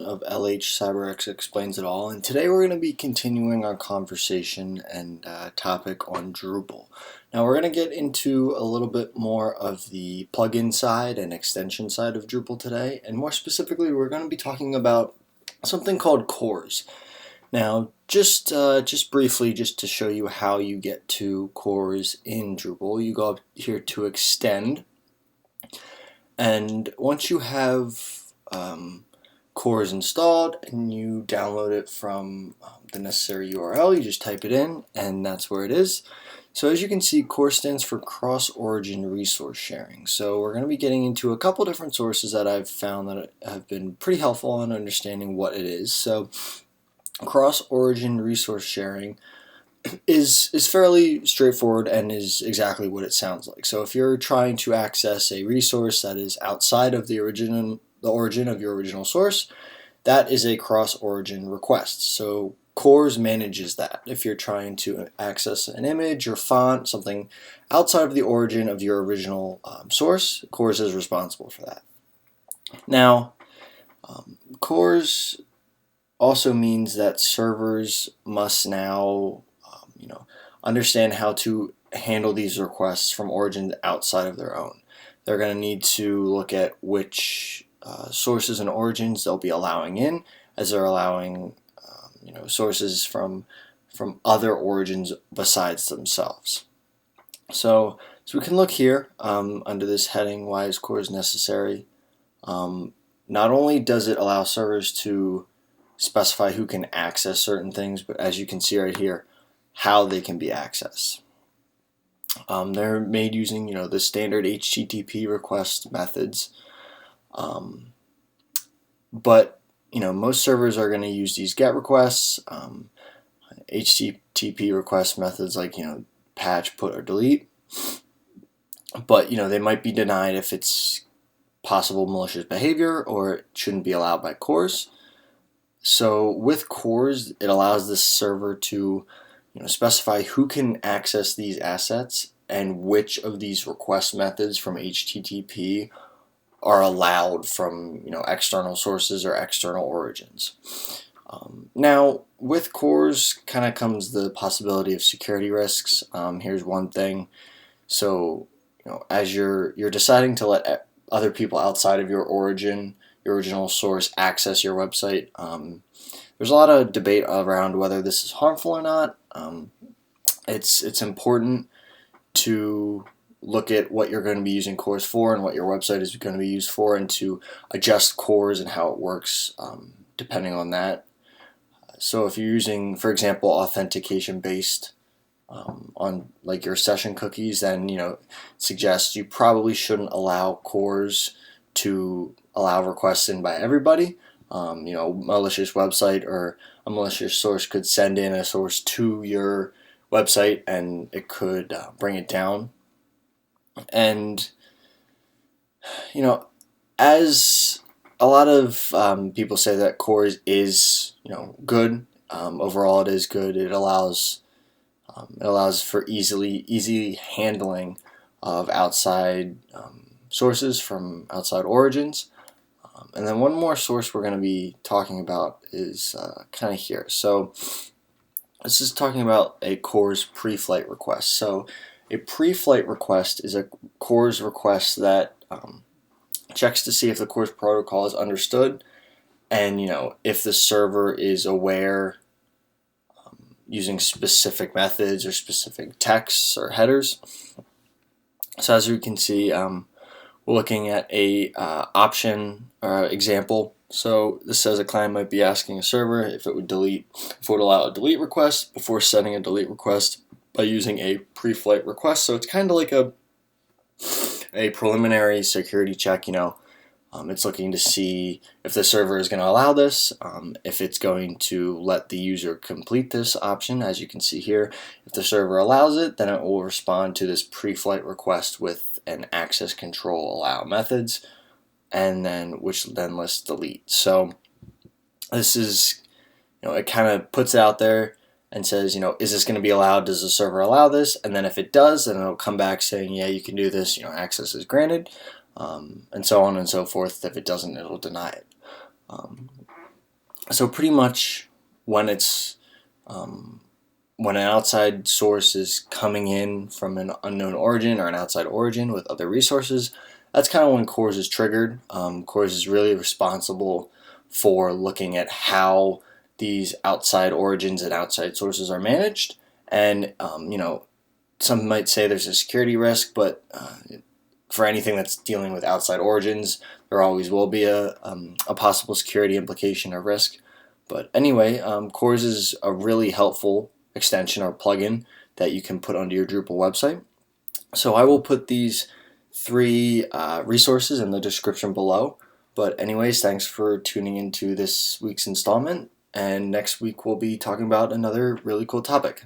of LHCyberx Explains It All, and today we're going to be continuing our conversation and topic on Drupal. Now we're going to get into a little bit more of the plugin side and extension side of Drupal today, and more specifically we're going to be talking about something called CORS. Now just briefly, just to show you how you get to CORS in Drupal, you go up here to Extend, and once you have CORS installed and you download it from the necessary URL, you just type it in and that's where it is. So as you can see, CORS stands for cross-origin resource sharing. So we're going to be getting into a couple different sources that I've found that have been pretty helpful in understanding what it is. So cross-origin resource sharing is fairly straightforward and is exactly what it sounds like. So if you're trying to access a resource that is outside of the origin of your original source, that is a cross-origin request. So CORS manages that. If you're trying to access an image or font, something outside of the origin of your original source, CORS is responsible for that. Now, CORS also means that servers must now understand how to handle these requests from origins outside of their own. They're going to need to look at which sources and origins they'll be allowing in, as they're allowing sources from other origins besides themselves. So we can look here under this heading, why is CORS necessary? Not only does it allow servers to specify who can access certain things, but as you can see right here, how they can be accessed. They're made using the standard HTTP request methods, but most servers are going to use these GET requests, HTTP request methods like patch, put, or delete. But they might be denied if it's possible malicious behavior or it shouldn't be allowed by CORS. So with CORS, it allows the server to specify who can access these assets and which of these request methods from HTTP are allowed from external sources or external origins. Now with CORS kind of comes the possibility of security risks. Here's one thing. So as you're deciding to let other people outside of your original source access your website, there's a lot of debate around whether this is harmful or not. It's important to look at what you're going to be using CORS for and what your website is going to be used for, and to adjust CORS and how it works depending on that. So if you're using, for example, authentication based on like your session cookies, then suggests you probably shouldn't allow CORS to allow requests in by everybody. Malicious website or a malicious source could send in a source to your website and it could bring it down. And as a lot of people say that CORS is good, overall it is good. It allows for easy handling of outside sources from outside origins. And then one more source we're going to be talking about is kind of here. So this is talking about a CORS pre-flight request. So a pre-flight request is a CORS request that checks to see if the CORS protocol is understood and if the server is aware using specific methods or specific texts or headers. So as we can see, we're looking at a option example. So this says a client might be asking a server if it would allow a delete request before sending a delete request by using a pre-flight request. So it's kind of like a preliminary security check. It's looking to see if the server is going to allow this, if it's going to let the user complete this option. As you can see here, if the server allows it, then it will respond to this pre-flight request with an access control allow methods, and which then lists delete. So this is, it kind of puts it out there and says, is this going to be allowed? Does the server allow this? And then if it does, then it'll come back saying, yeah, you can do this, access is granted. And so on and so forth. If it doesn't, it'll deny it. So pretty much when it's when an outside source is coming in from an unknown origin or an outside origin with other resources, that's kind of when CORS is triggered. CORS is really responsible for looking at how these outside origins and outside sources are managed. And, some might say there's a security risk, but for anything that's dealing with outside origins, there always will be a possible security implication or risk. But anyway, CORS is a really helpful extension or plugin that you can put onto your Drupal website. So I will put these three resources in the description below. But anyways, thanks for tuning into this week's installment. And next week we'll be talking about another really cool topic.